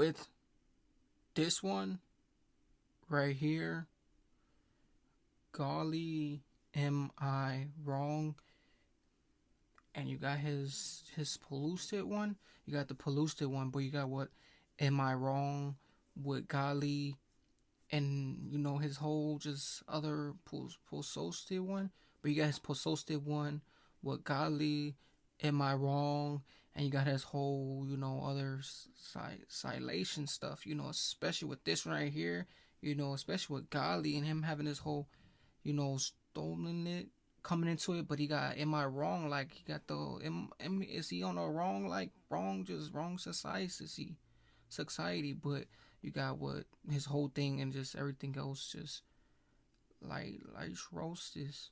with this one right here, Gully, am I wrong? And you got his polluted one. You got the polluted one, but you got what? Am I wrong with Gully? And you know his whole just other posted one, but you got his posted one with Gully. Am I wrong? And you got his whole other silation stuff. Especially with this one right here. Especially with Gully and him having his whole stolen it coming into it. But he got am I wrong? Like he got the is he on a wrong just wrong society? But you got what his whole thing and just everything else just like roast this.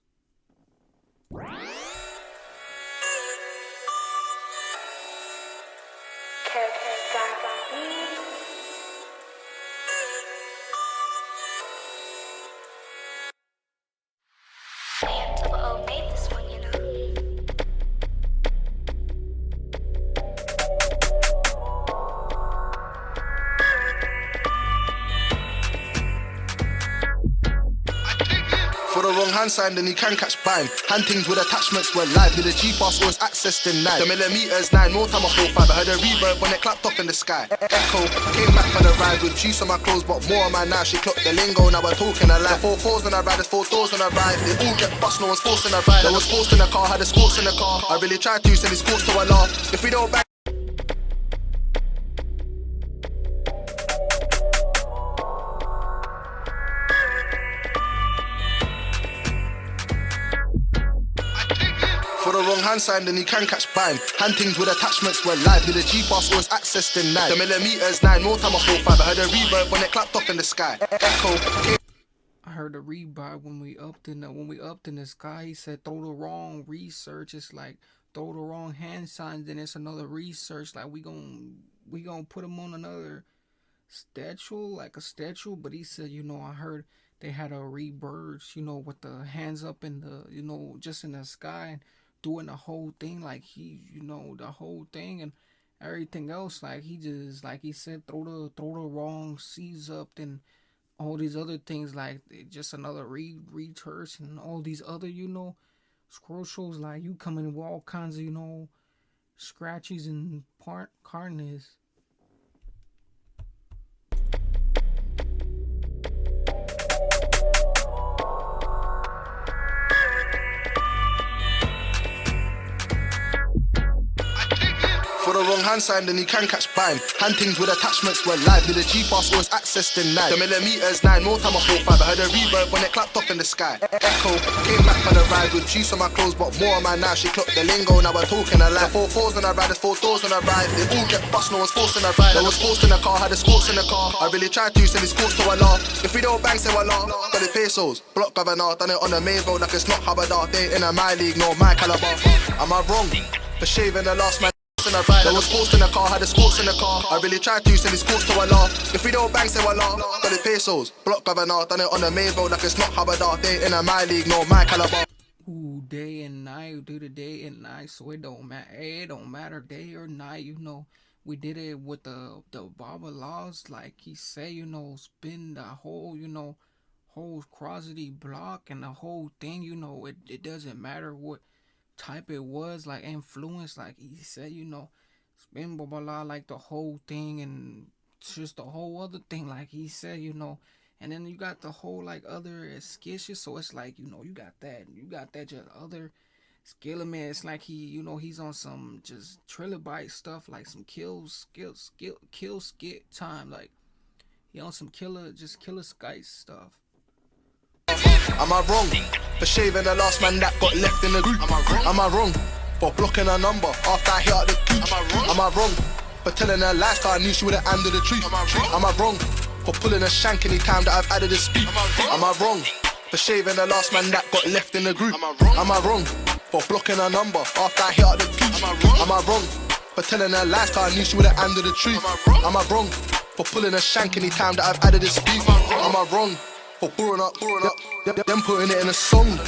Made this one, For the wrong hand sign, then he can catch bime. Hand things with attachments were live. With the G-pass always access denied. The millimeters 9, more time I 4-5. I heard a reverb when it clapped off in the sky. Echo, came back for the ride with juice on my clothes, but more on my now. She clocked the lingo, now we're talking a lot. The 4-4s on I ride, there's 4 doors on I ride. They all get bust, no one's forcing a ride. I was forced in the car, had the sports in the car. I really tried to send these sports to Allah. If we don't back. For the wrong hand sign, then he can catch bime. Hand things with attachments were live. With the G-pass always access denied. The millimeters 9, more time I 4-5. I heard a reverb when it clapped off in the sky. Echo. I heard a reverb when we upped in the sky. He said throw the wrong research. It's like throw the wrong hand signs. Then it's another research. Like we gonna put him on another statue. But he said I heard they had a rebirth. With the hands up in the just in the sky. Doing the whole thing like the whole thing and everything else like he just like he said throw the wrong C's up and all these other things like just another research and all these other scroll shows like you coming with all kinds of scratches and carnage. For the wrong hand sign, then he can catch bime. Hand things with attachments were live. With the G-pass always access denied. The millimeters 9, more time I 4-5. I heard a reverb when it clapped off in the sky. Echo, came back for the ride with juice on my clothes, but more on my now. She clocked the lingo, now we're talking a lot. The 4-4s on I ride, there's 4 doors on I ride. They all get bust, no one's forcing a ride. I was forced in the car, had the sports in the car. I really tried to send these sports to Allah. If we don't bang, say Allah. Got the pesos, block governor, done it on the main road like it's not Habada. They ain't in my league, no my caliber. Am I wrong for shaving the last man? In a ride. I was forced in the car, had the sports in the car. I really tried to send these sports to Allah. If we don't bang, say Allah. Got the pesos, block governor, done it on the main road like it's not Habada. They ain't in my league, no my caliber. Ooh, day and night, do the day and night, so it don't matter. It don't matter day or night, We did it with the Baba laws, like he said, spin the whole, whole Crosity block and the whole thing, it doesn't matter what type it was, like influence, like he said, spin blah blah blah, like the whole thing and just the whole other thing, like he said, and then you got the whole like other sketches, so it's like you got that just other skill, man. It's like he's on some just trilobite stuff, like some kill skit time, like he on some killer skite stuff. Am I wrong for shaving the last man that got left in the group? Am I wrong for blocking a number after I hit out the gooch? Am I wrong for telling her lies so I knew she wouldn't handle the truth? Am I wrong for pulling a shank any time that I've added a speak? Am I wrong for shaving the last man that got left in the group? Am I wrong for blocking a number after I hit out the gooch? Am I wrong for telling her lies so I knew she wouldn't handle the truth? Am I wrong for pulling a shank any time that I've added a speak? Am I wrong for pouring up, then putting it in a song?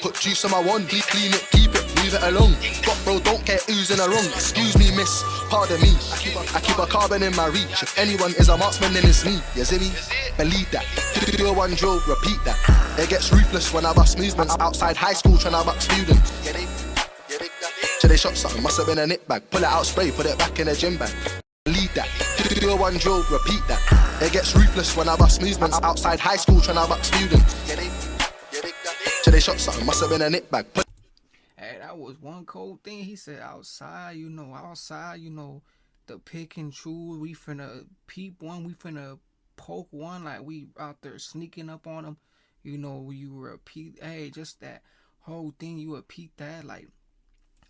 Put juice on my one, clean it, keep it. move it along. But bro, don't get oozing a wrong. Excuse me, miss, pardon me. I keep a carbon in my reach. If anyone is a marksman, then it's me. You see me? Believe that. Do a one drill, repeat that. It gets ruthless when I bust movements. Outside high school trying to buck students. So they shot something, must have been a nip bag. Pull it out, spray, put it back in the gym bag. Lead that. Do a one drill, repeat that. It gets ruthless when I bust movements. Outside high school trying to buck students. So they shot something, must have been a nip bag. Hey, that was one cold thing. He said outside, the pick and choose. We finna peep one. We finna poke one. Like we out there sneaking up on them. You repeat. Hey, just that whole thing. You repeat that. Like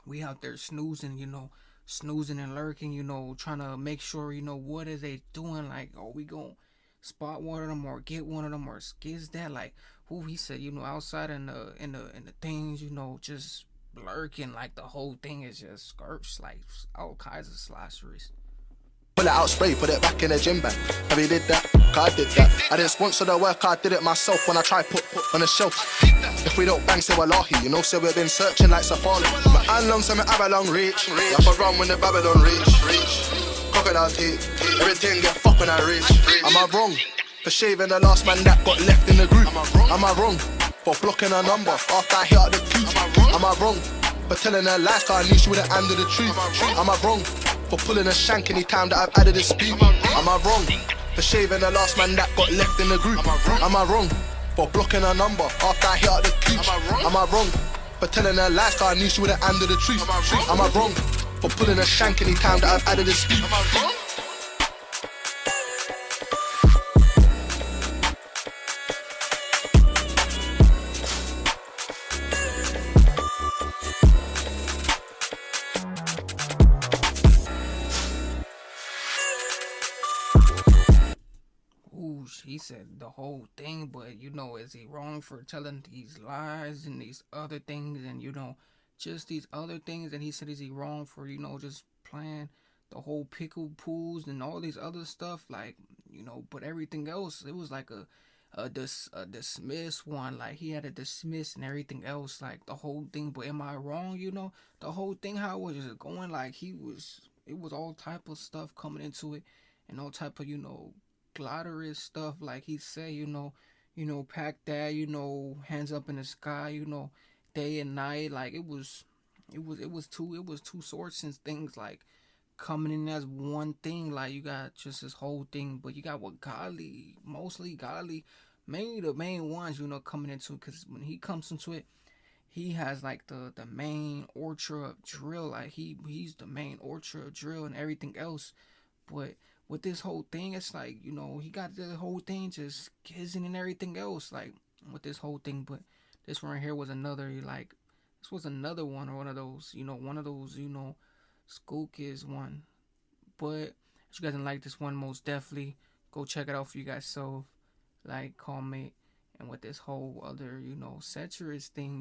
we out there snoozing. Snoozing and lurking. Trying to make sure. What is they doing? Like, are we gonna spot one of them or get one of them or skiz that? Like, who he said. Outside in the things. Just lurking, like the whole thing is just skirts, like all kinds of slasheries. Pull it out, spray, put it back in the gym bag. Have you did that? Cause I did that. I didn't sponsor the work, I did it myself when I tried put on the shelf. If we don't bang, say wallahi, so we've been searching like Safari. My hand long, so me have a long reach. I for run when the Babylon reach. Crocodile teeth, everything get fucked when I reach. Am I wrong for shaving the last man that got left in the group? Am I wrong for blocking a number after I hit out the cube? Am I wrong for telling her lies cause I knew she wouldn't handle the truth? Am I wrong for pulling a shank any time that I've added a speed? Am I wrong for shaving the last man that got left in the group? Am I wrong for blocking a number after I hit out the cube? Am I wrong for telling her lies cause I knew she wouldn't handle the truth? Am I wrong for pulling a shank any time that I've added a speed? He said the whole thing, but is he wrong for telling these lies and these other things and just these other things? And he said, is he wrong for just playing the whole pickle pools and all these other stuff, like but everything else it was like a dismiss one, like he had a dismiss and everything else, like the whole thing. But am I wrong? The whole thing how it was just going, like it was all type of stuff coming into it and all type of glamorous stuff, like he said, pack that, hands up in the sky, day and night, like it was two sorts and things like coming in as one thing. Like you got just this whole thing, but you got what mostly Gully, mainly the main ones, coming into, because when he comes into it, he has like the main orchard drill, like he's the main orchard drill and everything else. But with this whole thing, it's like, he got the whole thing just kissing and everything else, like with this whole thing. But this one right here was another, like, this was another one, or one of those, school kids one. But if you guys didn't like this one, most definitely go check it out for you guys. So, like, comment, and with this whole other, satirist thing,